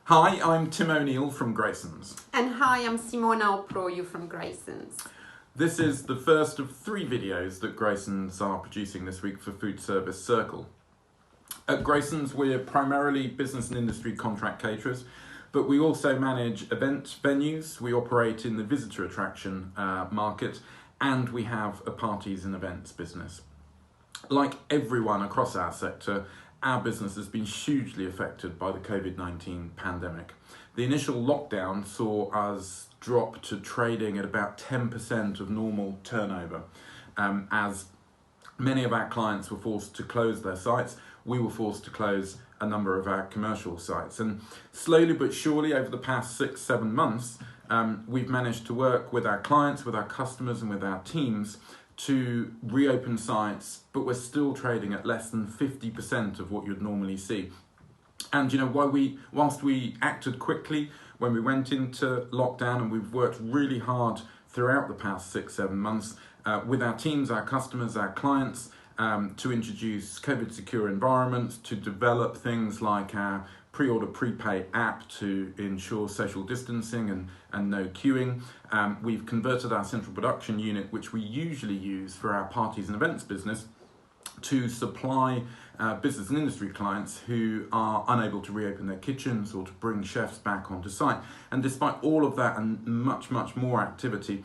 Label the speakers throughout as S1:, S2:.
S1: Hi, I'm Tim O'Neill from Graysons.
S2: And hi, I'm Simona Oproiu from Graysons.
S1: This is the first of 3 videos that Graysons are producing this week for Food Service Circle. At Graysons, we're primarily business and industry contract caterers, but we also manage event venues, we operate in the visitor attraction market, and we have a parties and events business. Like everyone across our sector, our business has been hugely affected by the COVID-19 pandemic. The initial lockdown saw us drop to trading at about 10% of normal turnover. As many of our clients were forced to close their sites, we were forced to close a number of our commercial sites. And slowly but surely over the past 6-7 months, we've managed to work with our clients, with our customers and with our teams to reopen sites, but we're still trading at less than 50% of what you'd normally see. And you know, whilst we acted quickly when we went into lockdown, and we've worked really hard throughout the past 6-7 months with our teams, our customers, our clients, to introduce COVID secure environments, to develop things like our pre-order prepay app to ensure social distancing and no queuing. We've converted our central production unit, which we usually use for our parties and events business, to supply business and industry clients who are unable to reopen their kitchens or to bring chefs back onto site. And despite all of that and much more activity,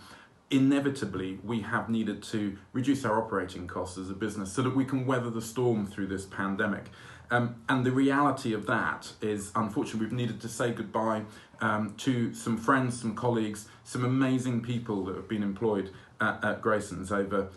S1: inevitably we have needed to reduce our operating costs as a business so that we can weather the storm through this pandemic. And the reality of that is, unfortunately, we've needed to say goodbye to some friends, some colleagues, some amazing people that have been employed at Graysons over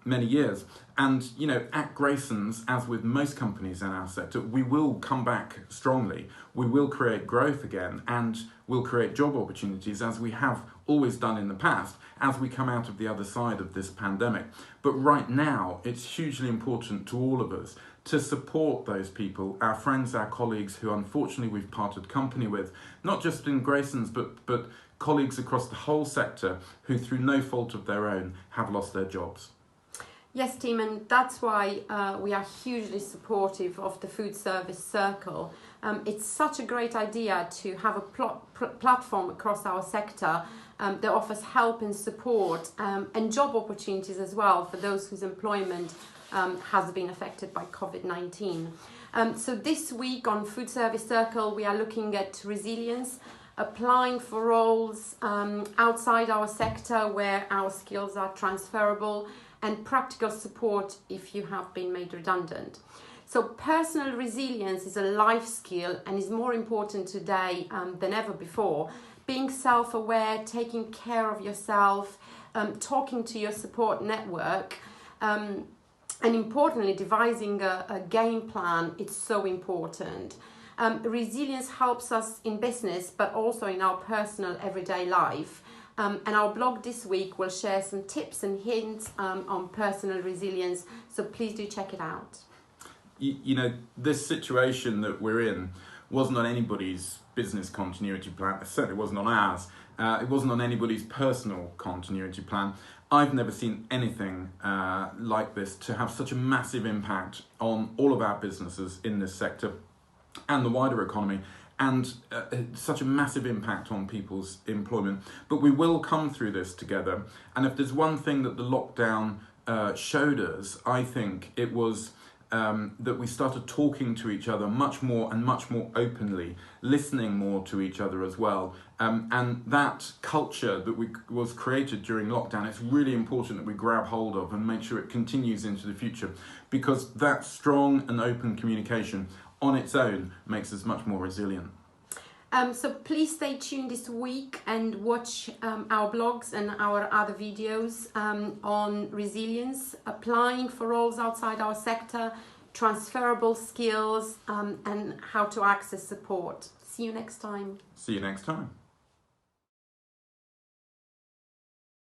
S1: many years. And you know, at Graysons, as with most companies in our sector, we will come back strongly. We will create growth again, and we'll create job opportunities as we have always done in the past as we come out of the other side of this pandemic. But right now, it's hugely important to all of us to support those people, our friends, our colleagues who unfortunately we've parted company with, not just in Graysons, but colleagues across the whole sector who through no fault of their own have lost their jobs.
S2: Yes, Tim, and that's why we are hugely supportive of the Food Service Circle. It's such a great idea to have a platform across our sector that offers help and support and job opportunities as well for those whose employment has been affected by COVID-19. So this week on Food Service Circle, we are looking at resilience, applying for roles outside our sector where our skills are transferable, and practical support if you have been made redundant. So personal resilience is a life skill and is more important today than ever before. Being self-aware, taking care of yourself, talking to your support network, and importantly, devising a game plan, it's so important. Resilience helps us in business, but also in our personal everyday life. And our blog this week will share some tips and hints on personal resilience, so please do check it out.
S1: You know, this situation that we're in wasn't on anybody's business continuity plan. It certainly wasn't on ours. It wasn't on anybody's personal continuity plan. I've never seen anything like this to have such a massive impact on all of our businesses in this sector and the wider economy, and such a massive impact on people's employment. But we will come through this together. And if there's one thing that the lockdown showed us, I think it was that we started talking to each other much more openly, listening more to each other as well. And that culture that was created during lockdown, it's really important that we grab hold of and make sure it continues into the future, because that strong and open communication on its own makes us much more resilient.
S2: So please stay tuned this week and watch our blogs and our other videos on resilience, applying for roles outside our sector, transferable skills, and how to access support. See you next time.
S1: See you next time.